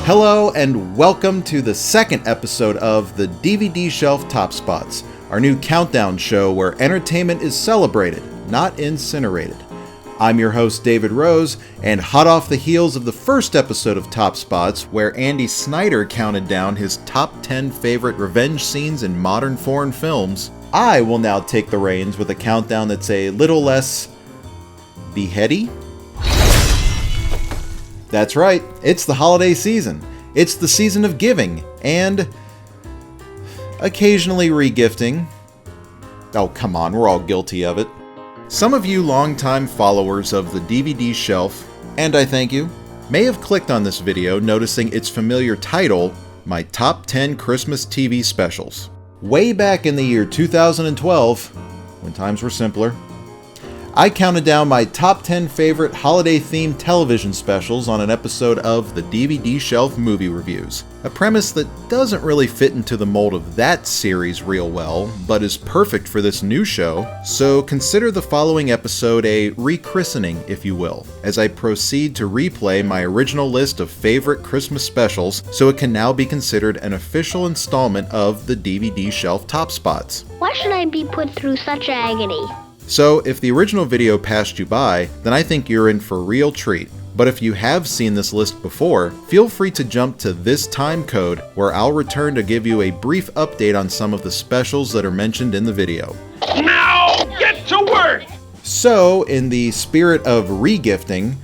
Hello and welcome to the second episode of the DVD Shelf Top Spots, our new countdown show where entertainment is celebrated, not incinerated. I'm your host David Rose, and hot off the heels of the first episode of Top Spots, where Andy Snyder counted down his top 10 favorite revenge scenes in modern foreign films, I will now take the reins with a countdown that's a little less beheady. That's right, it's the holiday season. It's the season of giving, and occasionally re-gifting. Oh, come on, we're all guilty of it. Some of you longtime followers of the DVD Shelf, and I thank you, may have clicked on this video noticing its familiar title, My Top 10 Christmas TV Specials. Way back in the year 2012, when times were simpler, I counted down my top 10 favorite holiday-themed television specials on an episode of the DVD Shelf Movie Reviews. A premise that doesn't really fit into the mold of that series real well, but is perfect for this new show, so consider the following episode a rechristening, if you will, as I proceed to replay my original list of favorite Christmas specials so it can now be considered an official installment of the DVD Shelf Top Spots. Why should I be put through such agony? So, if the original video passed you by, then I think you're in for a real treat. But if you have seen this list before, feel free to jump to this time code where I'll return to give you a brief update on some of the specials that are mentioned in the video. Now, get to work! So, in the spirit of re-gifting,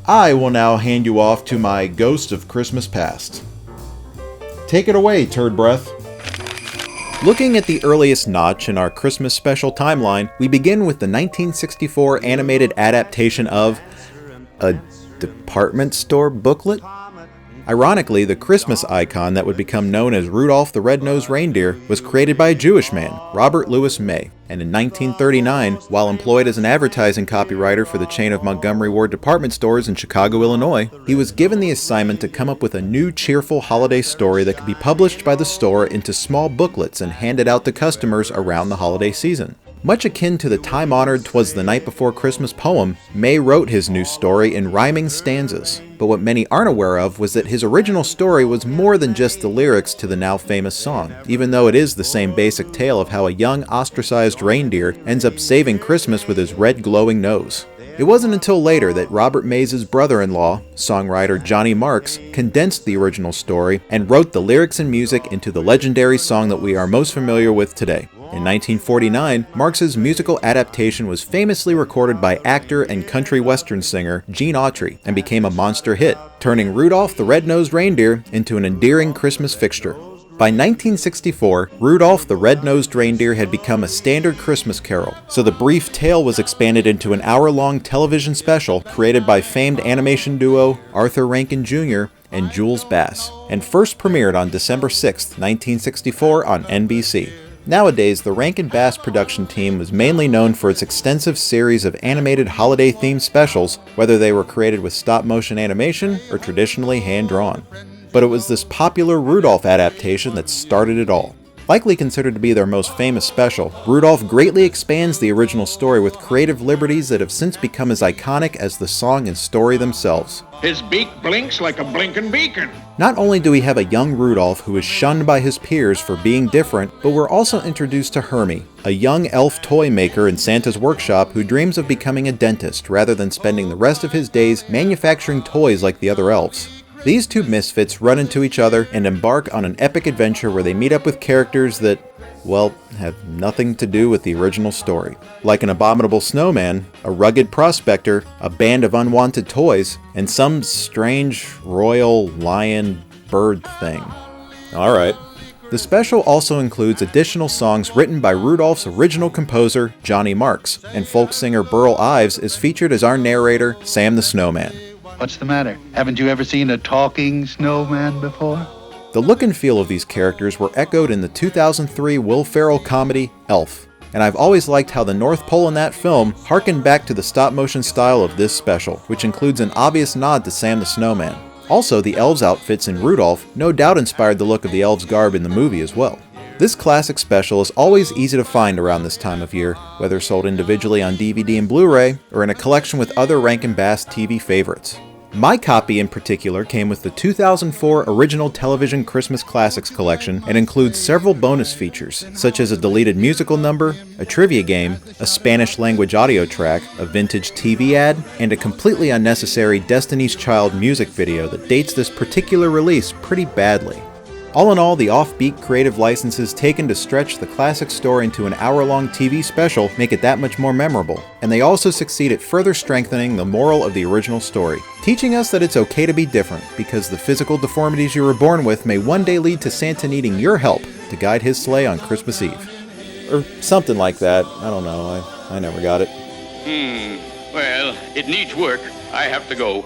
I will now hand you off to my Ghost of Christmas Past. Take it away, Turd Breath. Looking at the earliest notch in our Christmas special timeline, we begin with the 1964 animated adaptation of a department store booklet? Ironically, the Christmas icon that would become known as Rudolph the Red-Nosed Reindeer was created by a Jewish man, Robert Louis May, and in 1939, while employed as an advertising copywriter for the chain of Montgomery Ward department stores in Chicago, Illinois, he was given the assignment to come up with a new cheerful holiday story that could be published by the store into small booklets and handed out to customers around the holiday season. Much akin to the time-honored "'Twas the Night Before Christmas" poem, May wrote his new story in rhyming stanzas. But what many aren't aware of was that his original story was more than just the lyrics to the now famous song, even though it is the same basic tale of how a young ostracized reindeer ends up saving Christmas with his red glowing nose. It wasn't until later that Robert Mays' brother-in-law, songwriter Johnny Marks, condensed the original story and wrote the lyrics and music into the legendary song that we are most familiar with today. In 1949, Marx's musical adaptation was famously recorded by actor and country western singer Gene Autry and became a monster hit, turning Rudolph the Red-Nosed Reindeer into an endearing Christmas fixture. By 1964, Rudolph the Red-Nosed Reindeer had become a standard Christmas carol, so the brief tale was expanded into an hour-long television special created by famed animation duo Arthur Rankin Jr. and Jules Bass, and first premiered on December 6, 1964 on NBC. Nowadays, the Rankin-Bass production team was mainly known for its extensive series of animated holiday-themed specials, whether they were created with stop-motion animation or traditionally hand-drawn. But it was this popular Rudolph adaptation that started it all. Likely considered to be their most famous special, Rudolph greatly expands the original story with creative liberties that have since become as iconic as the song and story themselves. His beak blinks like a blinking beacon. Not only do we have a young Rudolph who is shunned by his peers for being different, but we're also introduced to Hermie, a young elf toy maker in Santa's workshop who dreams of becoming a dentist rather than spending the rest of his days manufacturing toys like the other elves. These two misfits run into each other and embark on an epic adventure where they meet up with characters that, well, have nothing to do with the original story. Like an abominable snowman, a rugged prospector, a band of unwanted toys, and some strange royal lion bird thing. Alright. The special also includes additional songs written by Rudolph's original composer, Johnny Marks, and folk singer Burl Ives is featured as our narrator, Sam the Snowman. What's the matter? Haven't you ever seen a talking snowman before? The look and feel of these characters were echoed in the 2003 Will Ferrell comedy, Elf, and I've always liked how the North Pole in that film harkened back to the stop-motion style of this special, which includes an obvious nod to Sam the Snowman. Also, the elves' outfits in Rudolph no doubt inspired the look of the elves' garb in the movie as well. This classic special is always easy to find around this time of year, whether sold individually on DVD and Blu-ray, or in a collection with other Rankin-Bass TV favorites. My copy in particular came with the 2004 Original Television Christmas Classics collection and includes several bonus features, such as a deleted musical number, a trivia game, a Spanish language audio track, a vintage TV ad, and a completely unnecessary Destiny's Child music video that dates this particular release pretty badly. All in all, the offbeat creative licenses taken to stretch the classic story into an hour-long TV special make it that much more memorable, and they also succeed at further strengthening the moral of the original story, teaching us that it's okay to be different, because the physical deformities you were born with may one day lead to Santa needing your help to guide his sleigh on Christmas Eve. Or something like that. I don't know, I never got it. Well, it needs work. I have to go.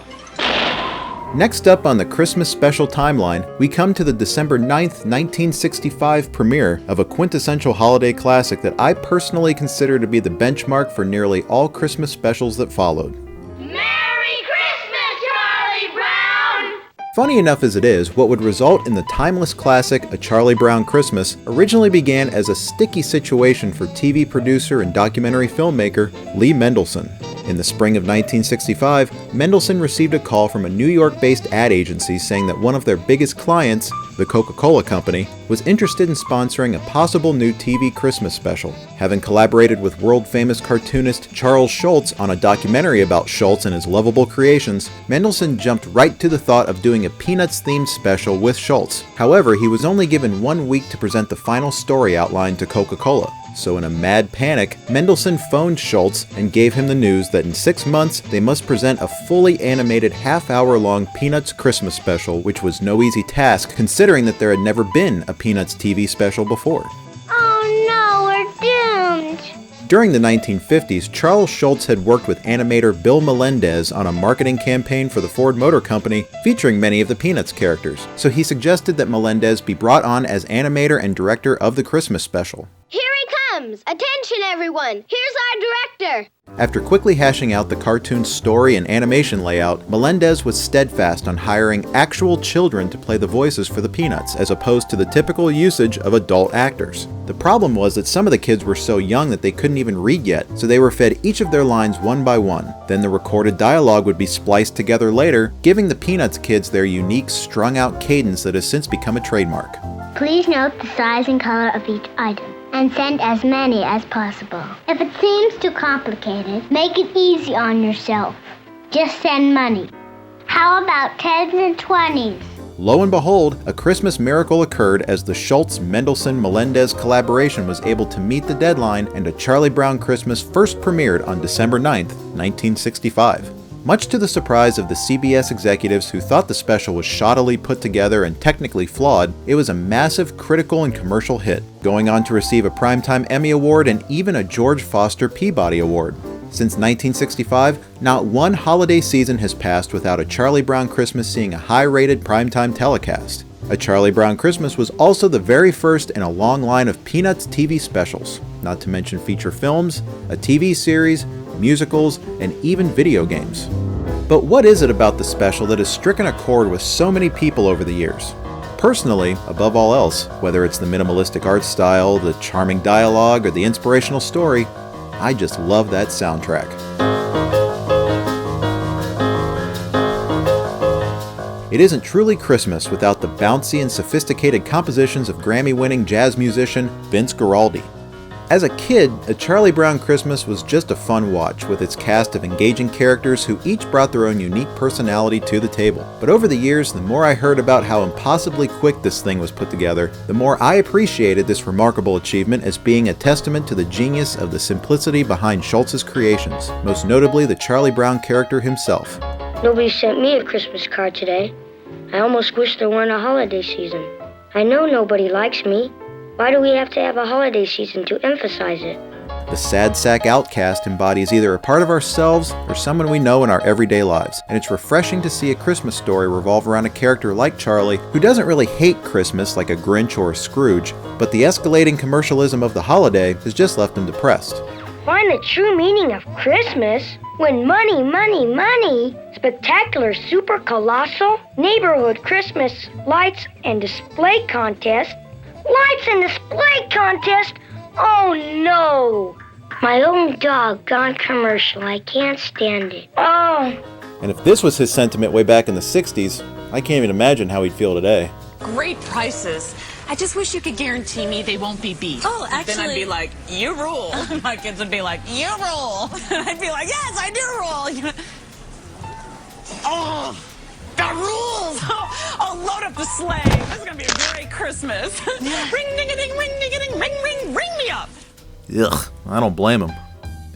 Next up on the Christmas special timeline, we come to the December 9th, 1965 premiere of a quintessential holiday classic that I personally consider to be the benchmark for nearly all Christmas specials that followed. Merry Christmas, Charlie Brown! Funny enough as it is, what would result in the timeless classic A Charlie Brown Christmas originally began as a sticky situation for TV producer and documentary filmmaker Lee Mendelson. In the spring of 1965, Mendelson received a call from a New York-based ad agency saying that one of their biggest clients, the Coca-Cola Company, was interested in sponsoring a possible new TV Christmas special. Having collaborated with world-famous cartoonist Charles Schulz on a documentary about Schulz and his lovable creations, Mendelson jumped right to the thought of doing a Peanuts-themed special with Schulz. However, he was only given 1 week to present the final story outline to Coca-Cola. So in a mad panic, Mendelson phoned Schulz and gave him the news that in 6 months they must present a fully animated half-hour-long Peanuts Christmas special, which was no easy task considering that there had never been a Peanuts TV special before. Oh no, we're doomed! During the 1950s, Charles Schulz had worked with animator Bill Melendez on a marketing campaign for the Ford Motor Company featuring many of the Peanuts characters, so he suggested that Melendez be brought on as animator and director of the Christmas special. Here he comes! Attention everyone! Here's our director! After quickly hashing out the cartoon's story and animation layout, Melendez was steadfast on hiring actual children to play the voices for the Peanuts, as opposed to the typical usage of adult actors. The problem was that some of the kids were so young that they couldn't even read yet, so they were fed each of their lines one by one. Then the recorded dialogue would be spliced together later, giving the Peanuts kids their unique, strung-out cadence that has since become a trademark. Please note the size and color of each item, and send as many as possible. If it seems too complicated, make it easy on yourself. Just send money. How about 10s and 20s? Lo and behold, a Christmas miracle occurred as the Schulz-Mendelson-Melendez collaboration was able to meet the deadline, and A Charlie Brown Christmas first premiered on December 9th, 1965. Much to the surprise of the CBS executives who thought the special was shoddily put together and technically flawed, it was a massive critical and commercial hit, going on to receive a Primetime Emmy Award and even a George Foster Peabody Award. Since 1965, not one holiday season has passed without A Charlie Brown Christmas seeing a high-rated primetime telecast. A Charlie Brown Christmas was also the very first in a long line of Peanuts TV specials, not to mention feature films, a TV series, musicals, and even video games. But what is it about the special that has stricken a chord with so many people over the years? Personally, above all else, whether it's the minimalistic art style, the charming dialogue, or the inspirational story, I just love that soundtrack. It isn't truly Christmas without the bouncy and sophisticated compositions of Grammy-winning jazz musician Vince Guaraldi. As a kid, A Charlie Brown Christmas was just a fun watch with its cast of engaging characters who each brought their own unique personality to the table. But over the years, the more I heard about how impossibly quick this thing was put together, the more I appreciated this remarkable achievement as being a testament to the genius of the simplicity behind Schulz's creations, most notably the Charlie Brown character himself. Nobody sent me a Christmas card today. I almost wish there weren't a holiday season. I know nobody likes me. Why do we have to have a holiday season to emphasize it? The sad sack outcast embodies either a part of ourselves or someone we know in our everyday lives, and it's refreshing to see a Christmas story revolve around a character like Charlie, who doesn't really hate Christmas like a Grinch or a Scrooge, but the escalating commercialism of the holiday has just left him depressed. Find the true meaning of Christmas when money, money, money, spectacular, super colossal, neighborhood Christmas lights and display contest. Lights and display contest? Oh no! My own dog gone commercial. I can't stand it. Oh. And if this was his sentiment way back in the 60s, I can't even imagine how he'd feel today. Great prices. I just wish you could guarantee me they won't be beef. Oh, actually... Then I'd be like, you rule. My kids would be like, you rule. And I'd be like, yes, I do rule. Oh, the rules. Oh, load up the sleigh. This is going to be a great Christmas. Ring-ding-a-ding, ring-ding-a-ding, ring, ring me up. Ugh, I don't blame him.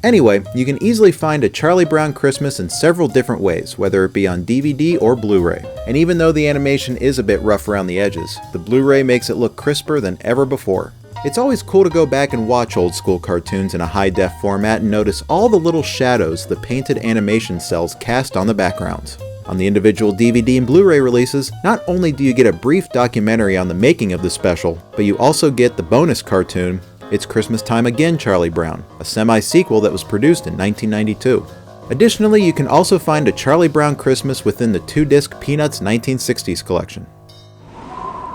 Anyway, you can easily find A Charlie Brown Christmas in several different ways, whether it be on DVD or Blu-ray. And even though the animation is a bit rough around the edges, the Blu-ray makes it look crisper than ever before. It's always cool to go back and watch old school cartoons in a high-def format and notice all the little shadows the painted animation cells cast on the backgrounds. On the individual DVD and Blu-ray releases, not only do you get a brief documentary on the making of the special, but you also get the bonus cartoon, It's Christmas Time Again, Charlie Brown, a semi-sequel that was produced in 1992. Additionally, you can also find A Charlie Brown Christmas within the 2-disc Peanuts 1960s collection.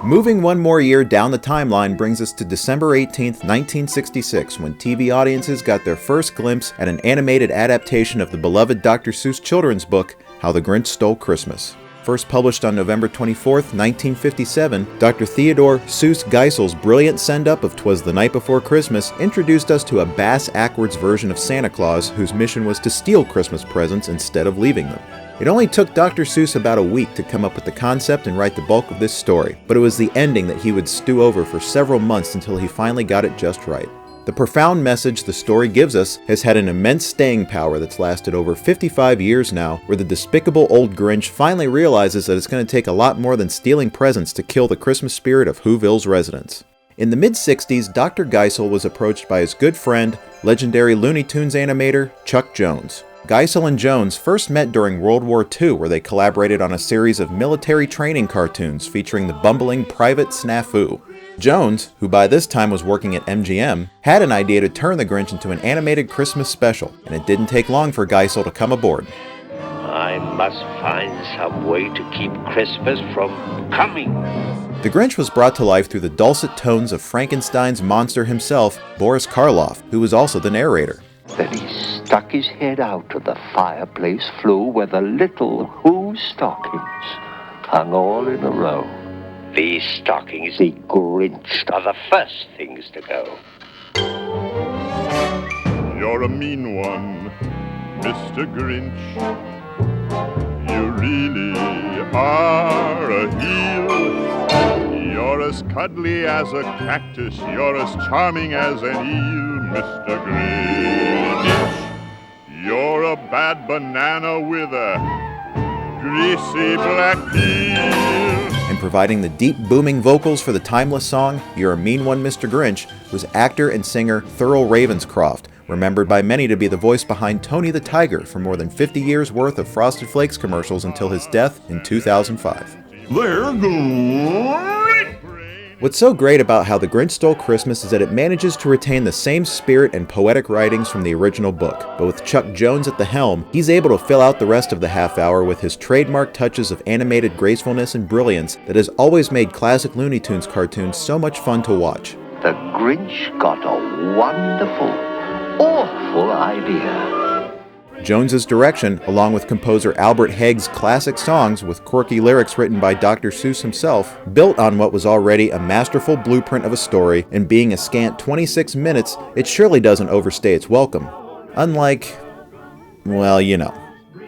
Moving one more year down the timeline brings us to December 18, 1966, when TV audiences got their first glimpse at an animated adaptation of the beloved Dr. Seuss children's book, How the Grinch Stole Christmas. First published on November 24, 1957, Dr. Theodore Seuss Geisel's brilliant send-up of 'Twas the Night Before Christmas introduced us to a bass-ackwards version of Santa Claus whose mission was to steal Christmas presents instead of leaving them. It only took Dr. Seuss about a week to come up with the concept and write the bulk of this story, but it was the ending that he would stew over for several months until he finally got it just right. The profound message the story gives us has had an immense staying power that's lasted over 55 years now, where the despicable old Grinch finally realizes that it's going to take a lot more than stealing presents to kill the Christmas spirit of Whoville's residents. In the mid-60s, Dr. Geisel was approached by his good friend, legendary Looney Tunes animator Chuck Jones. Geisel and Jones first met during World War II, where they collaborated on a series of military training cartoons featuring the bumbling Private Snafu. Jones, who by this time was working at MGM, had an idea to turn the Grinch into an animated Christmas special, and it didn't take long for Geisel to come aboard. I must find some way to keep Christmas from coming. The Grinch was brought to life through the dulcet tones of Frankenstein's monster himself, Boris Karloff, who was also the narrator. Then he stuck his head out of the fireplace flue where the little Who stockings hung all in a row. These stockings, the Grinch, are the first things to go. You're a mean one, Mr. Grinch. You really are a heel. You're as cuddly as a cactus. You're as charming as an eel, Mr. Grinch. You're a bad banana with a greasy black peel. And providing the deep, booming vocals for the timeless song, You're a Mean One, Mr. Grinch, was actor and singer Thurl Ravenscroft, remembered by many to be the voice behind Tony the Tiger for more than 50 years' worth of Frosted Flakes commercials until his death in 2005. They're great! What's so great about How the Grinch Stole Christmas is that it manages to retain the same spirit and poetic writings from the original book, but with Chuck Jones at the helm, he's able to fill out the rest of the half hour with his trademark touches of animated gracefulness and brilliance that has always made classic Looney Tunes cartoons so much fun to watch. The Grinch got a wonderful, awful idea. Jones's direction, along with composer Albert Hague's classic songs with quirky lyrics written by Dr. Seuss himself, built on what was already a masterful blueprint of a story, and being a scant 26 minutes, it surely doesn't overstay its welcome. Unlike, well, you know.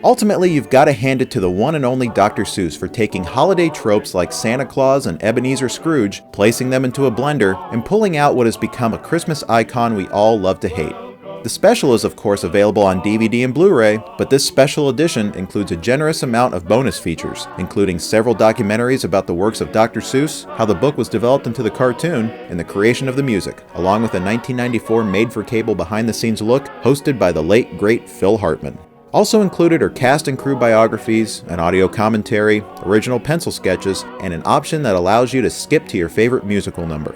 Ultimately, you've got to hand it to the one and only Dr. Seuss for taking holiday tropes like Santa Claus and Ebenezer Scrooge, placing them into a blender, and pulling out what has become a Christmas icon we all love to hate. The special is of course available on DVD and Blu-ray, but this special edition includes a generous amount of bonus features, including several documentaries about the works of Dr. Seuss, how the book was developed into the cartoon, and the creation of the music, along with a 1994 made-for-cable behind-the-scenes look hosted by the late, great Phil Hartman. Also included are cast and crew biographies, an audio commentary, original pencil sketches, and an option that allows you to skip to your favorite musical number.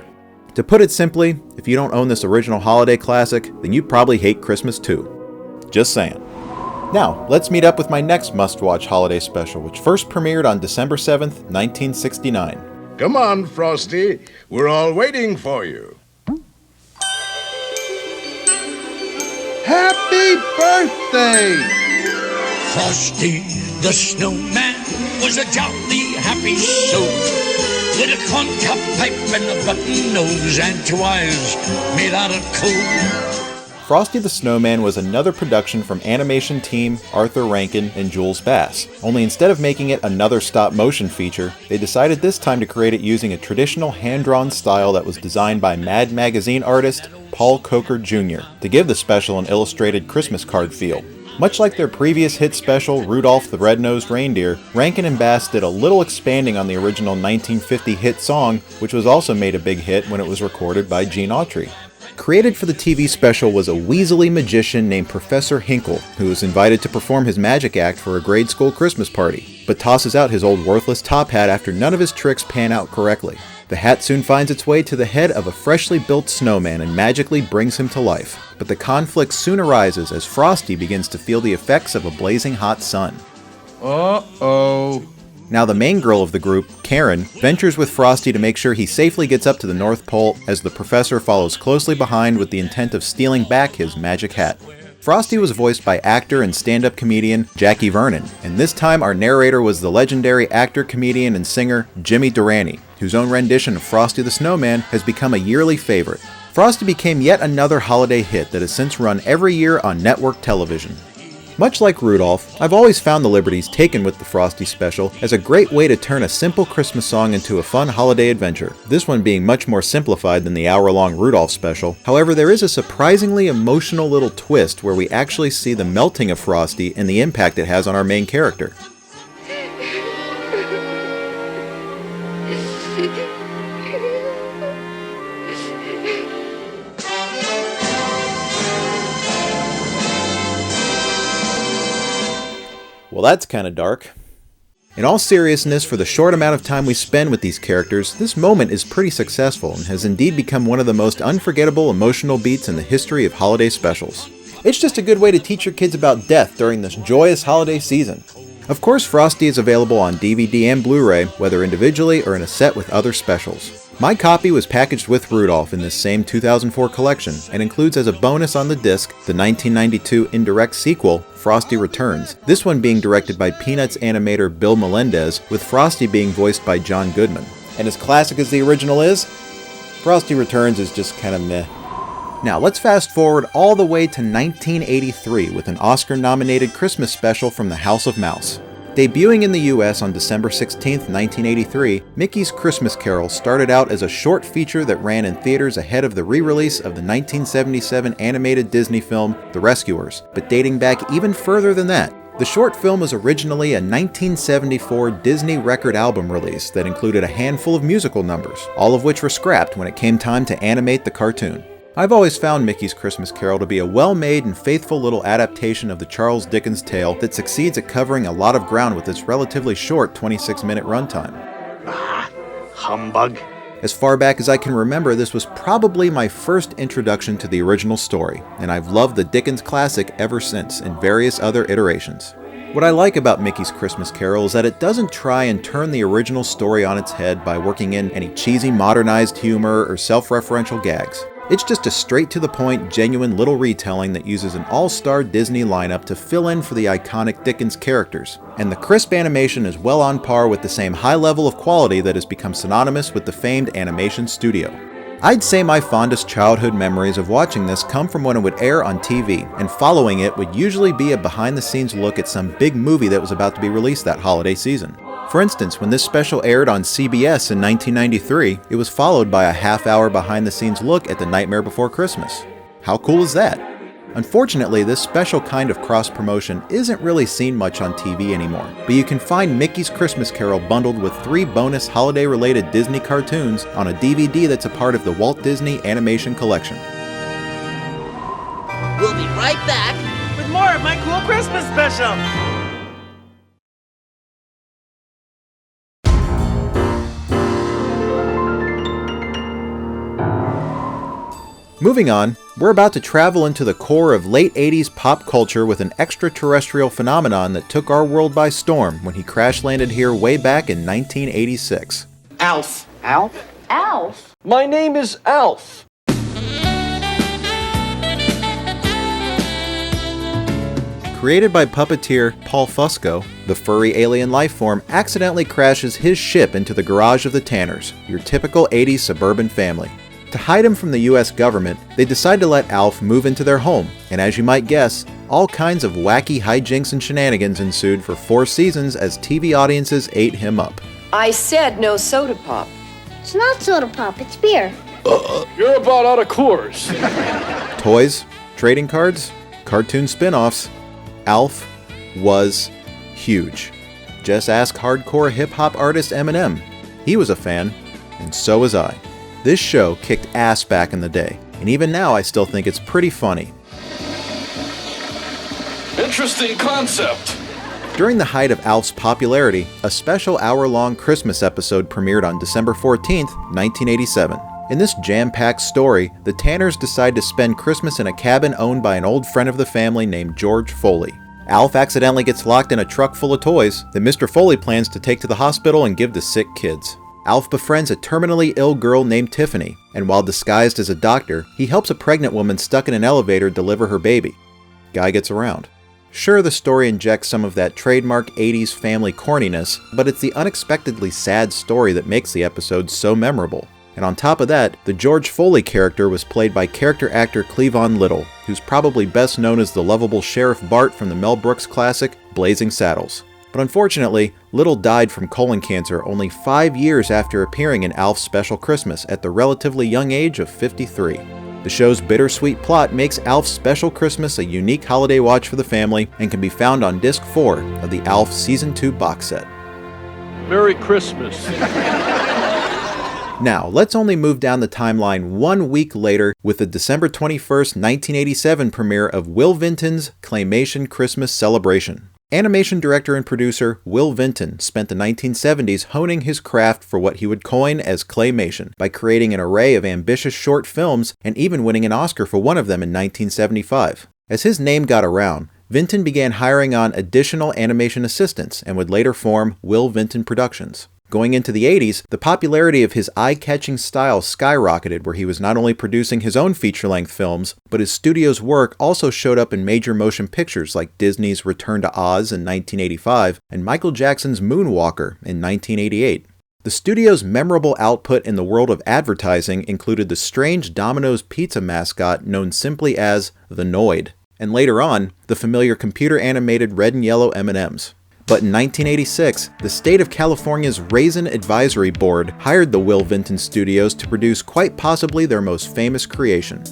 To put it simply, if you don't own this original holiday classic, then you probably hate Christmas too. Just saying. Now, let's meet up with my next must-watch holiday special, which first premiered on December 7th, 1969. Come on, Frosty. We're all waiting for you. Happy birthday! Frosty the Snowman was a jolly happy soul, with a corncob pipe and a button nose and 2 eyes made out of coal. Frosty the Snowman was another production from animation team Arthur Rankin and Jules Bass, only instead of making it another stop-motion feature, they decided this time to create it using a traditional hand-drawn style that was designed by Mad Magazine artist Paul Coker Jr. to give the special an illustrated Christmas card feel. Much like their previous hit special, Rudolph the Red-Nosed Reindeer, Rankin and Bass did a little expanding on the original 1950 hit song, which was also made a big hit when it was recorded by Gene Autry. Created for the TV special was a weaselly magician named Professor Hinkle, who was invited to perform his magic act for a grade school Christmas party, but tosses out his old worthless top hat after none of his tricks pan out correctly. The hat soon finds its way to the head of a freshly built snowman and magically brings him to life, but the conflict soon arises as Frosty begins to feel the effects of a blazing hot sun. Uh-oh. Now the main girl of the group, Karen, ventures with Frosty to make sure he safely gets up to the North Pole as the professor follows closely behind with the intent of stealing back his magic hat. Frosty was voiced by actor and stand-up comedian Jackie Vernon, and this time our narrator was the legendary actor, comedian, and singer Jimmy Durante, whose own rendition of Frosty the Snowman has become a yearly favorite. Frosty became yet another holiday hit that has since run every year on network television. Much like Rudolph, I've always found the liberties taken with the Frosty special as a great way to turn a simple Christmas song into a fun holiday adventure, this one being much more simplified than the hour-long Rudolph special. However, there is a surprisingly emotional little twist where we actually see the melting of Frosty and the impact it has on our main character. Well, that's kinda dark. In all seriousness, for the short amount of time we spend with these characters, this moment is pretty successful and has indeed become one of the most unforgettable emotional beats in the history of holiday specials. It's just a good way to teach your kids about death during this joyous holiday season. Of course, Frosty is available on DVD and Blu-ray, whether individually or in a set with other specials. My copy was packaged with Rudolph in this same 2004 collection, and includes as a bonus on the disc the 1992 indirect sequel, Frosty Returns, this one being directed by Peanuts animator Bill Melendez, with Frosty being voiced by John Goodman. And as classic as the original is, Frosty Returns is just kinda meh. Now let's fast forward all the way to 1983 with an Oscar-nominated Christmas special from the House of Mouse. Debuting in the US on December 16, 1983, Mickey's Christmas Carol started out as a short feature that ran in theaters ahead of the re-release of the 1977 animated Disney film The Rescuers, but dating back even further than that. The short film was originally a 1974 Disney record album release that included a handful of musical numbers, all of which were scrapped when it came time to animate the cartoon. I've always found Mickey's Christmas Carol to be a well-made and faithful little adaptation of the Charles Dickens tale that succeeds at covering a lot of ground with its relatively short 26-minute runtime. Ah, humbug. As far back as I can remember, this was probably my first introduction to the original story, and I've loved the Dickens classic ever since in various other iterations. What I like about Mickey's Christmas Carol is that it doesn't try and turn the original story on its head by working in any cheesy modernized humor or self-referential gags. It's just a straight-to-the-point, genuine little retelling that uses an all-star Disney lineup to fill in for the iconic Dickens characters. And the crisp animation is well on par with the same high level of quality that has become synonymous with the famed animation studio. I'd say my fondest childhood memories of watching this come from when it would air on TV, and following it would usually be a behind-the-scenes look at some big movie that was about to be released that holiday season. For instance, when this special aired on CBS in 1993, it was followed by a half-hour behind-the-scenes look at The Nightmare Before Christmas. How cool is that? Unfortunately, this special kind of cross-promotion isn't really seen much on TV anymore, but you can find Mickey's Christmas Carol bundled with 3 bonus holiday-related Disney cartoons on a DVD that's a part of the Walt Disney Animation Collection. We'll be right back with more of my cool Christmas special. Moving on, we're about to travel into the core of late 80s pop culture with an extraterrestrial phenomenon that took our world by storm when he crash-landed here way back in 1986. Alf. Alf? Alf? My name is Alf. Created by puppeteer Paul Fusco, the furry alien lifeform accidentally crashes his ship into the garage of the Tanners, your typical 80s suburban family. To hide him from the US government, they decide to let Alf move into their home, and as you might guess, all kinds of wacky hijinks and shenanigans ensued for 4 seasons as TV audiences ate him up. I said no soda pop. It's not soda pop, it's beer. You're about out of Coors. Toys, trading cards, cartoon spin-offs. Alf was huge. Just ask hardcore hip-hop artist Eminem. He was a fan, and so was I. This show kicked ass back in the day, and even now I still think it's pretty funny. Interesting concept. During the height of Alf's popularity, a special hour-long Christmas episode premiered on December 14th, 1987. In this jam-packed story, the Tanners decide to spend Christmas in a cabin owned by an old friend of the family named George Foley. Alf accidentally gets locked in a truck full of toys that Mr. Foley plans to take to the hospital and give to sick kids. Alf befriends a terminally ill girl named Tiffany, and while disguised as a doctor, he helps a pregnant woman stuck in an elevator deliver her baby. Guy gets around. Sure, the story injects some of that trademark 80s family corniness, but it's the unexpectedly sad story that makes the episode so memorable. And on top of that, the George Foley character was played by character actor Cleavon Little, who's probably best known as the lovable Sheriff Bart from the Mel Brooks classic Blazing Saddles. But unfortunately, Little died from colon cancer only 5 years after appearing in Alf's Special Christmas at the relatively young age of 53. The show's bittersweet plot makes Alf's Special Christmas a unique holiday watch for the family and can be found on Disc 4 of the Alf Season 2 box set. Merry Christmas. Now, let's only move down the timeline 1 week later with the December 21st, 1987 premiere of Will Vinton's Claymation Christmas Celebration. Animation director and producer Will Vinton spent the 1970s honing his craft for what he would coin as claymation by creating an array of ambitious short films and even winning an Oscar for one of them in 1975. As his name got around, Vinton began hiring on additional animation assistants and would later form Will Vinton Productions. Going into the 80s, the popularity of his eye-catching style skyrocketed, where he was not only producing his own feature-length films, but his studio's work also showed up in major motion pictures like Disney's Return to Oz in 1985 and Michael Jackson's Moonwalker in 1988. The studio's memorable output in the world of advertising included the strange Domino's pizza mascot known simply as the Noid, and later on, the familiar computer-animated red and yellow M&Ms. But in 1986, the state of California's Raisin Advisory Board hired the Will Vinton Studios to produce quite possibly their most famous creation.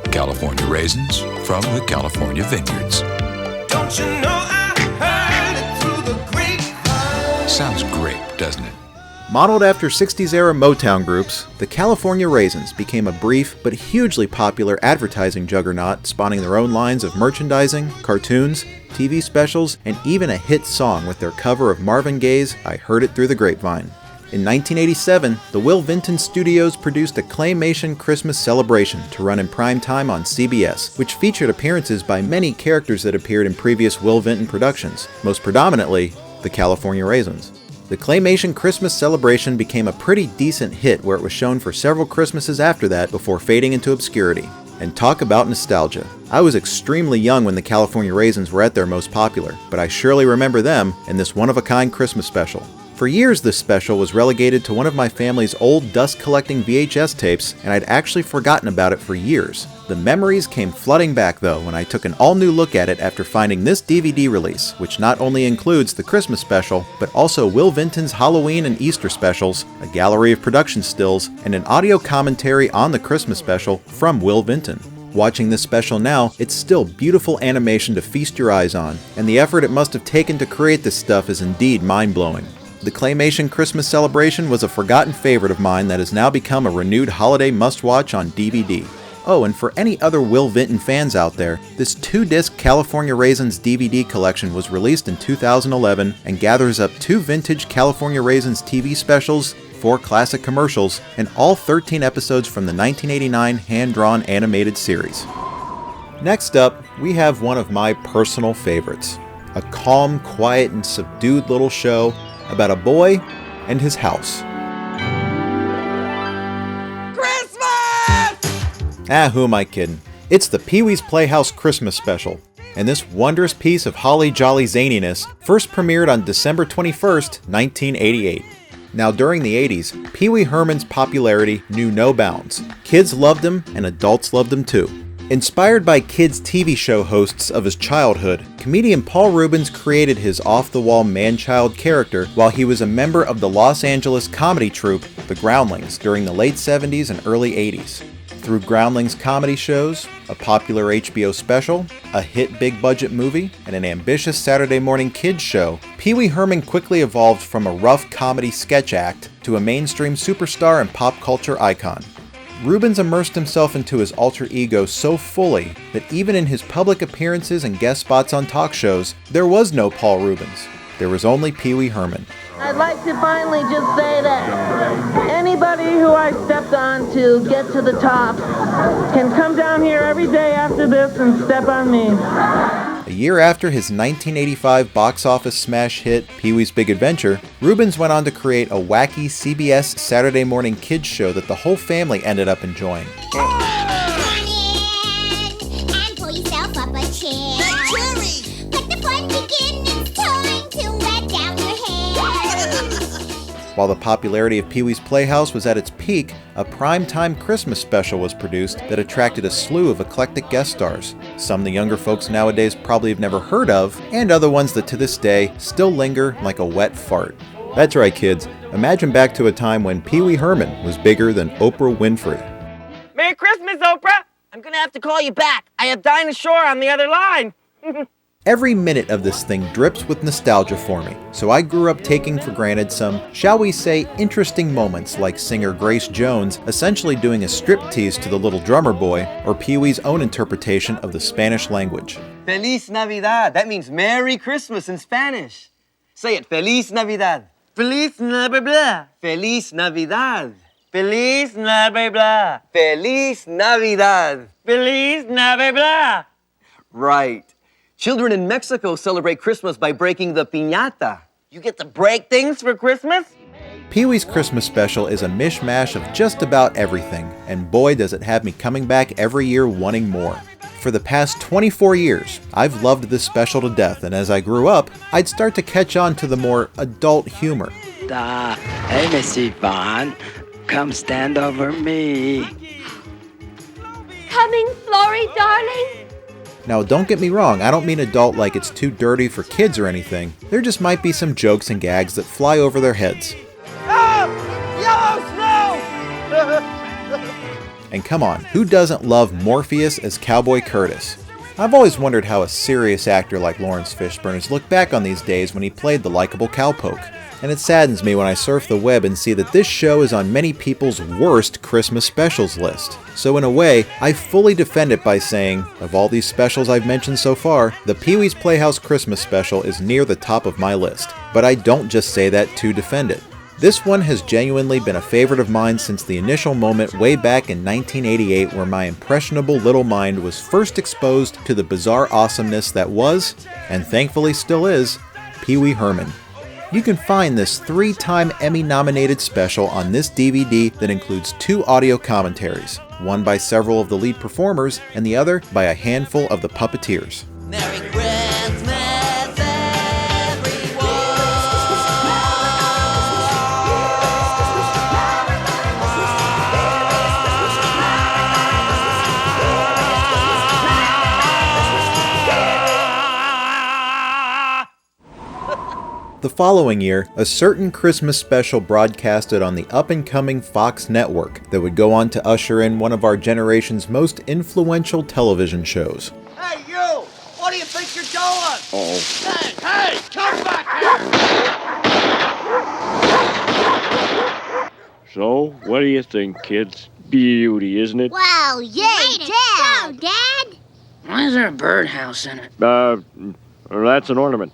California raisins from the California vineyards. Don't you know I heard it through the grapevine? Sounds great, doesn't it? Modeled after 60s-era Motown groups, the California Raisins became a brief but hugely popular advertising juggernaut, spawning their own lines of merchandising, cartoons, TV specials, and even a hit song with their cover of Marvin Gaye's I Heard It Through the Grapevine. In 1987, the Will Vinton Studios produced a Claymation Christmas Celebration to run in prime time on CBS, which featured appearances by many characters that appeared in previous Will Vinton productions, most predominantly the California Raisins. The Claymation Christmas Celebration became a pretty decent hit where it was shown for several Christmases after that before fading into obscurity. And talk about nostalgia. I was extremely young when the California Raisins were at their most popular, but I surely remember them in this one-of-a-kind Christmas special. For years, this special was relegated to one of my family's old dust-collecting VHS tapes, and I'd actually forgotten about it for years. The memories came flooding back, though, when I took an all-new look at it after finding this DVD release, which not only includes the Christmas special, but also Will Vinton's Halloween and Easter specials, a gallery of production stills, and an audio commentary on the Christmas special from Will Vinton. Watching this special now, it's still beautiful animation to feast your eyes on, and the effort it must have taken to create this stuff is indeed mind-blowing. The Claymation Christmas Celebration was a forgotten favorite of mine that has now become a renewed holiday must-watch on DVD. Oh, and for any other Will Vinton fans out there, this 2-disc California Raisins DVD collection was released in 2011 and gathers up 2 vintage California Raisins TV specials, 4 classic commercials, and all 13 episodes from the 1989 hand-drawn animated series. Next up, we have one of my personal favorites. A calm, quiet, and subdued little show about a boy and his house. Who am I kidding? It's the Peewees Playhouse Christmas Special, and this wondrous piece of holly jolly zaniness first premiered on December 21st, 1988. Now during the 80s, Pee-wee Herman's popularity knew no bounds. Kids loved him, and adults loved him too. Inspired by kids' TV show hosts of his childhood, comedian Paul Reubens created his off-the-wall man-child character while he was a member of the Los Angeles comedy troupe, The Groundlings, during the late 70s and early 80s. Through Groundlings comedy shows, a popular HBO special, a hit big-budget movie, and an ambitious Saturday morning kids show, Pee-wee Herman quickly evolved from a rough comedy sketch act to a mainstream superstar and pop culture icon. Reubens immersed himself into his alter ego so fully that even in his public appearances and guest spots on talk shows, there was no Paul Reubens. There was only Pee-wee Herman. I'd like to finally just say that anybody who I stepped on to get to the top can come down here every day after this and step on me. A year after his 1985 box office smash hit, Pee-wee's Big Adventure, Reubens went on to create a wacky CBS Saturday morning kids show that the whole family ended up enjoying. While the popularity of Pee-wee's Playhouse was at its peak, a primetime Christmas special was produced that attracted a slew of eclectic guest stars. Some the younger folks nowadays probably have never heard of, and other ones that to this day still linger like a wet fart. That's right, kids. Imagine back to a time when Pee-wee Herman was bigger than Oprah Winfrey. Merry Christmas, Oprah! I'm gonna have to call you back. I have Dinah Shore on the other line. Every minute of this thing drips with nostalgia for me, so I grew up taking for granted some, shall we say, interesting moments like singer Grace Jones essentially doing a striptease to the little drummer boy, or Pee-wee's own interpretation of the Spanish language. Feliz Navidad. That means Merry Christmas in Spanish. Say it. Feliz Navidad. Feliz Navidad. Feliz Navidad. Feliz Navidad. Feliz Navidad. Feliz Navidad. Right. Children in Mexico celebrate Christmas by breaking the piñata. You get to break things for Christmas? Pee-wee's Christmas Special is a mishmash of just about everything, and boy does it have me coming back every year wanting more. For the past 24 years, I've loved this special to death, and as I grew up, I'd start to catch on to the more adult humor. Hey, Missy Vaughn, come stand over me. Coming, Florrie, darling? Now don't get me wrong, I don't mean adult like it's too dirty for kids or anything. There just might be some jokes and gags that fly over their heads. Yellow snow! And come on, who doesn't love Morpheus as Cowboy Curtis? I've always wondered how a serious actor like Lawrence Fishburne has looked back on these days when he played the likable cowpoke. And it saddens me when I surf the web and see that this show is on many people's worst Christmas specials list. So in a way, I fully defend it by saying, of all these specials I've mentioned so far, the Pee-wee's Playhouse Christmas special is near the top of my list. But I don't just say that to defend it. This one has genuinely been a favorite of mine since the initial moment way back in 1988 where my impressionable little mind was first exposed to the bizarre awesomeness that was, and thankfully still is, Pee-wee Herman. You can find this 3-time Emmy-nominated special on this DVD that includes 2 audio commentaries, one by several of the lead performers and the other by a handful of the puppeteers. Merry Christmas, The following year, a certain Christmas special broadcasted on the up-and-coming Fox network that would go on to usher in one of our generation's most influential television shows. Hey, you! What do you think you're doing? Oh. Hey, come back here! So, what do you think, kids? Beauty, isn't it? Wow, yay, Dad! Go, Dad! Why is there a birdhouse in it? That's an ornament.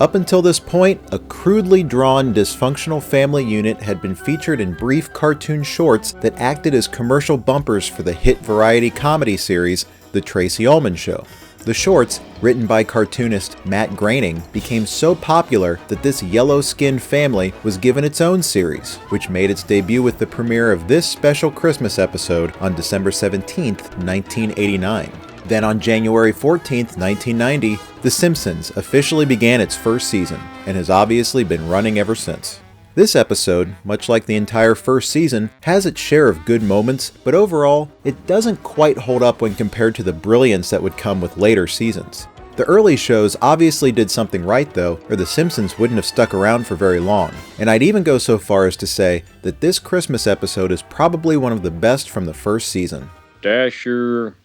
Up until this point, a crudely drawn, dysfunctional family unit had been featured in brief cartoon shorts that acted as commercial bumpers for the hit variety comedy series, The Tracy Ullman Show. The shorts, written by cartoonist Matt Groening, became so popular that this yellow-skinned family was given its own series, which made its debut with the premiere of this special Christmas episode on December 17, 1989. Then on January 14, 1990, The Simpsons officially began its first season, and has obviously been running ever since. This episode, much like the entire first season, has its share of good moments, but overall, it doesn't quite hold up when compared to the brilliance that would come with later seasons. The early shows obviously did something right though, or The Simpsons wouldn't have stuck around for very long, and I'd even go so far as to say that this Christmas episode is probably one of the best from the first season. Dasher,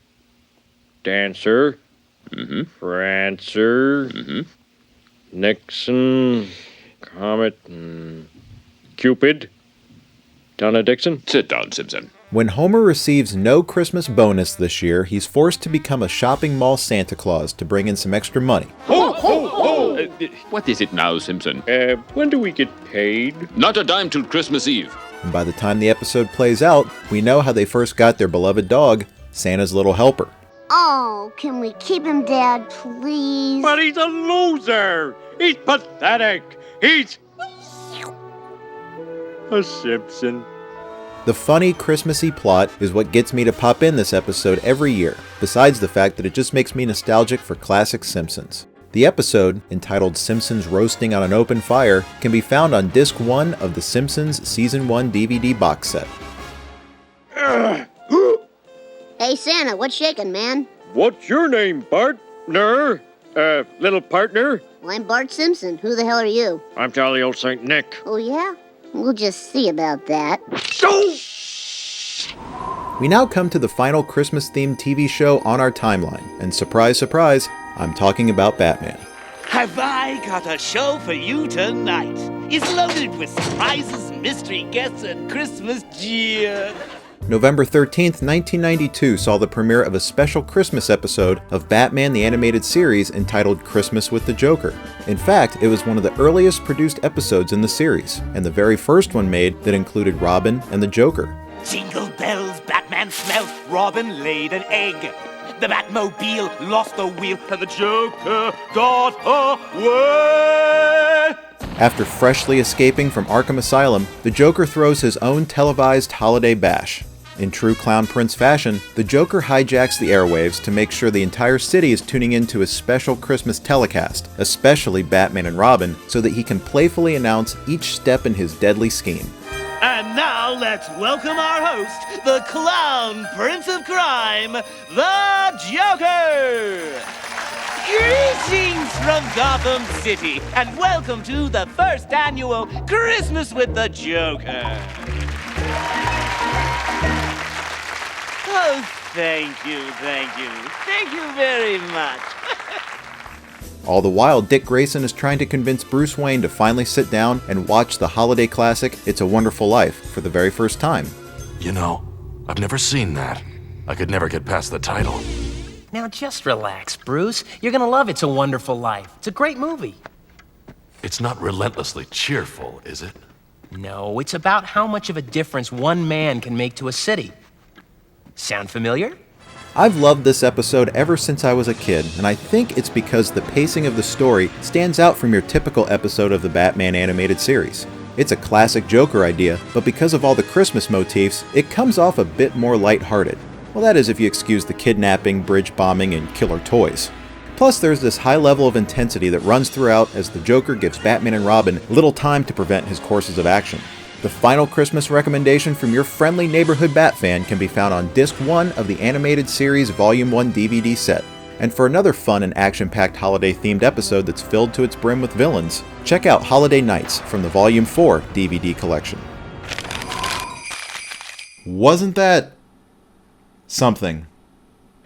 Dancer, Prancer, Nixon, Comet, Cupid, Donna Dixon. Sit down, Simpson. When Homer receives no Christmas bonus this year, he's forced to become a shopping mall Santa Claus to bring in some extra money. Ho, ho, ho! What is it now, Simpson? When do we get paid? Not a dime till Christmas Eve. And by the time the episode plays out, we know how they first got their beloved dog, Santa's little helper. Oh, can we keep him, Dad, please? But he's a loser! He's pathetic! He's a Simpson. The funny, Christmassy plot is what gets me to pop in this episode every year, besides the fact that it just makes me nostalgic for classic Simpsons. The episode, entitled Simpsons Roasting on an Open Fire, can be found on Disc 1 of the Simpsons Season 1 DVD box set. Hey, Santa, what's shaking, man? What's your name, partner? Little partner? Well, I'm Bart Simpson. Who the hell are you? I'm Jolly Old Saint Nick. Oh, yeah? We'll just see about that. We now come to the final Christmas-themed TV show on our timeline, and surprise, surprise, I'm talking about Batman. Have I got a show for you tonight? It's loaded with surprises, mystery guests, and Christmas cheer. November 13th, 1992 saw the premiere of a special Christmas episode of Batman the Animated Series entitled Christmas with the Joker. In fact, it was one of the earliest produced episodes in the series, and the very first one made that included Robin and the Joker. Jingle bells, Batman smelt, Robin laid an egg. The Batmobile lost the wheel, and the Joker got away. After freshly escaping from Arkham Asylum, the Joker throws his own televised holiday bash. In true Clown Prince fashion, the Joker hijacks the airwaves to make sure the entire city is tuning into his special Christmas telecast, especially Batman and Robin, so that he can playfully announce each step in his deadly scheme. And now let's welcome our host, the Clown Prince of Crime, the Joker! Greetings from Gotham City, and welcome to the first annual Christmas with the Joker. Oh, thank you very much. All the while, Dick Grayson is trying to convince Bruce Wayne to finally sit down and watch the holiday classic It's a Wonderful Life for the very first time. You know, I've never seen that. I could never get past the title. Now just relax, Bruce. You're gonna love It's a Wonderful Life. It's a great movie. It's not relentlessly cheerful, is it? No, it's about how much of a difference one man can make to a city. Sound familiar? I've loved this episode ever since I was a kid, and I think it's because the pacing of the story stands out from your typical episode of the Batman animated series. It's a classic Joker idea, but because of all the Christmas motifs, it comes off a bit more lighthearted. Well, that is if you excuse the kidnapping, bridge bombing, and killer toys. Plus, there's this high level of intensity that runs throughout as the Joker gives Batman and Robin little time to prevent his courses of action. The final Christmas recommendation from your friendly neighborhood Bat fan can be found on Disc 1 of the Animated Series Volume 1 DVD set. And for another fun and action-packed holiday-themed episode that's filled to its brim with villains, check out Holiday Nights from the Volume 4 DVD collection. Wasn't that something?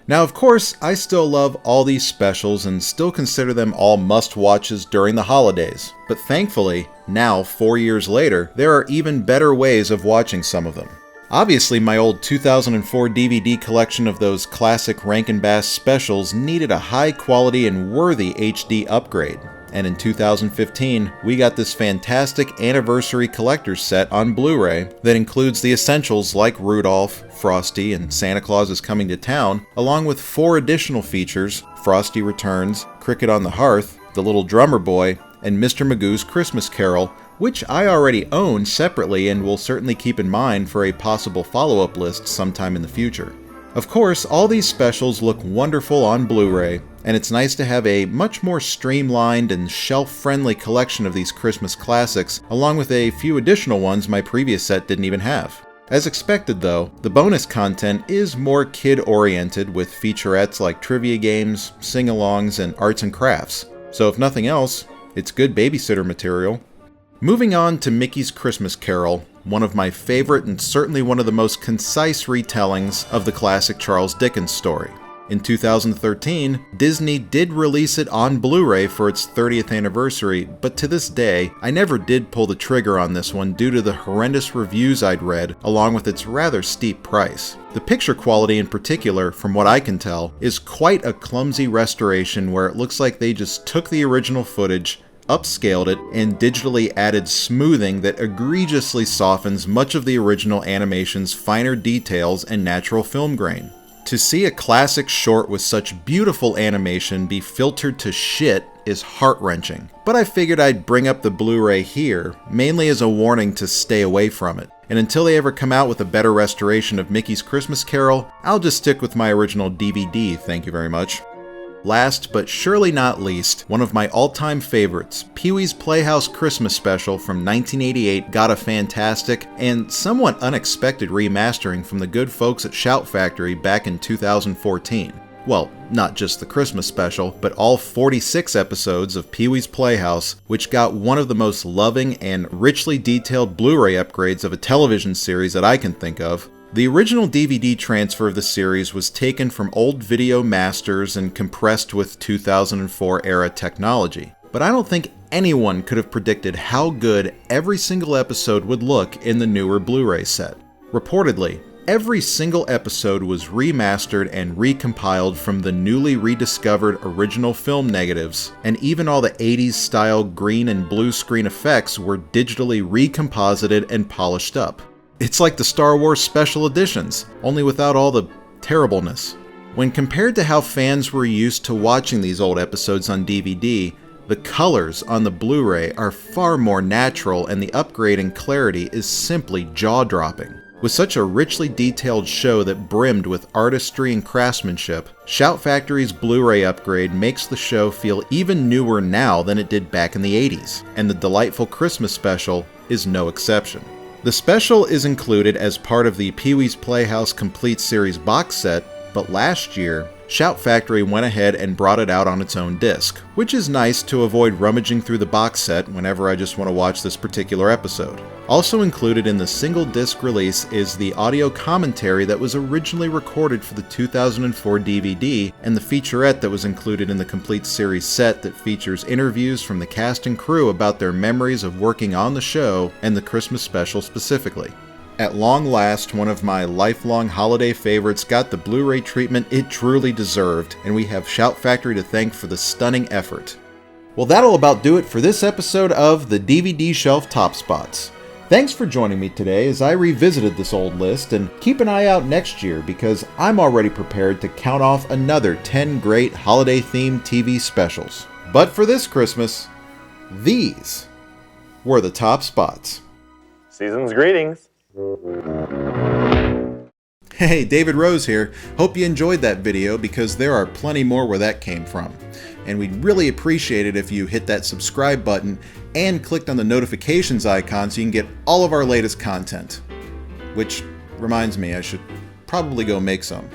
Now, of course, I still love all these specials and still consider them all must-watches during the holidays, but thankfully, now 4 years later, there are even better ways of watching some of them. Obviously, my old 2004 DVD collection of those classic Rankin Bass specials needed a high-quality and worthy HD upgrade, And in 2015, we got this fantastic anniversary collector's set on Blu-ray that includes the essentials like Rudolph, Frosty, and Santa Claus is Coming to Town, along with 4 additional features: Frosty Returns, Cricket on the Hearth, The Little Drummer Boy, and Mr. Magoo's Christmas Carol, which I already own separately and will certainly keep in mind for a possible follow-up list sometime in the future. Of course, all these specials look wonderful on Blu-ray, and it's nice to have a much more streamlined and shelf-friendly collection of these Christmas classics, along with a few additional ones my previous set didn't even have. As expected though, the bonus content is more kid-oriented with featurettes like trivia games, sing-alongs, and arts and crafts. So if nothing else, it's good babysitter material. Moving on to Mickey's Christmas Carol, one of my favorite and certainly one of the most concise retellings of the classic Charles Dickens story. In 2013, Disney did release it on Blu-ray for its 30th anniversary, but to this day, I never did pull the trigger on this one due to the horrendous reviews I'd read, along with its rather steep price. The picture quality in particular, from what I can tell, is quite a clumsy restoration where it looks like they just took the original footage, upscaled it, and digitally added smoothing that egregiously softens much of the original animation's finer details and natural film grain. To see a classic short with such beautiful animation be filtered to shit is heart-wrenching, but I figured I'd bring up the Blu-ray here, mainly as a warning to stay away from it. And until they ever come out with a better restoration of Mickey's Christmas Carol, I'll just stick with my original DVD, thank you very much. Last but surely not least, one of my all-time favorites, Peewees Playhouse Christmas Special from 1988 got a fantastic and somewhat unexpected remastering from the good folks at Shout Factory back in 2014. Well, not just the Christmas special, but all 46 episodes of Pee-wee's Playhouse, which got one of the most loving and richly detailed Blu-ray upgrades of a television series that I can think of. The original DVD transfer of the series was taken from old video masters and compressed with 2004 era technology. But I don't think anyone could have predicted how good every single episode would look in the newer Blu-ray set. Reportedly, every single episode was remastered and recompiled from the newly rediscovered original film negatives, and even all the 80s style green and blue screen effects were digitally recomposited and polished up. It's like the Star Wars special editions, only without all the terribleness. When compared to how fans were used to watching these old episodes on DVD, the colors on the Blu-ray are far more natural and the upgrade in clarity is simply jaw-dropping. With such a richly detailed show that brimmed with artistry and craftsmanship, Shout Factory's Blu-ray upgrade makes the show feel even newer now than it did back in the 80s, and the delightful Christmas special is no exception. The special is included as part of the Pee-wee's Playhouse Complete Series box set, but last year, Shout Factory went ahead and brought it out on its own disc, which is nice to avoid rummaging through the box set whenever I just want to watch this particular episode. Also included in the single disc release is the audio commentary that was originally recorded for the 2004 DVD and the featurette that was included in the Complete Series set that features interviews from the cast and crew about their memories of working on the show and the Christmas special specifically. At long last, one of my lifelong holiday favorites got the Blu-ray treatment it truly deserved, and we have Shout Factory to thank for the stunning effort. Well, that'll about do it for this episode of the DVD Shelf Top Spots. Thanks for joining me today as I revisited this old list, and keep an eye out next year because I'm already prepared to count off another 10 great holiday-themed TV specials. But for this Christmas, these were the top spots. Season's greetings. Hey, David Rose here. Hope you enjoyed that video because there are plenty more where that came from. And we'd really appreciate it if you hit that subscribe button and clicked on the notifications icon so you can get all of our latest content. Which reminds me, I should probably go make some.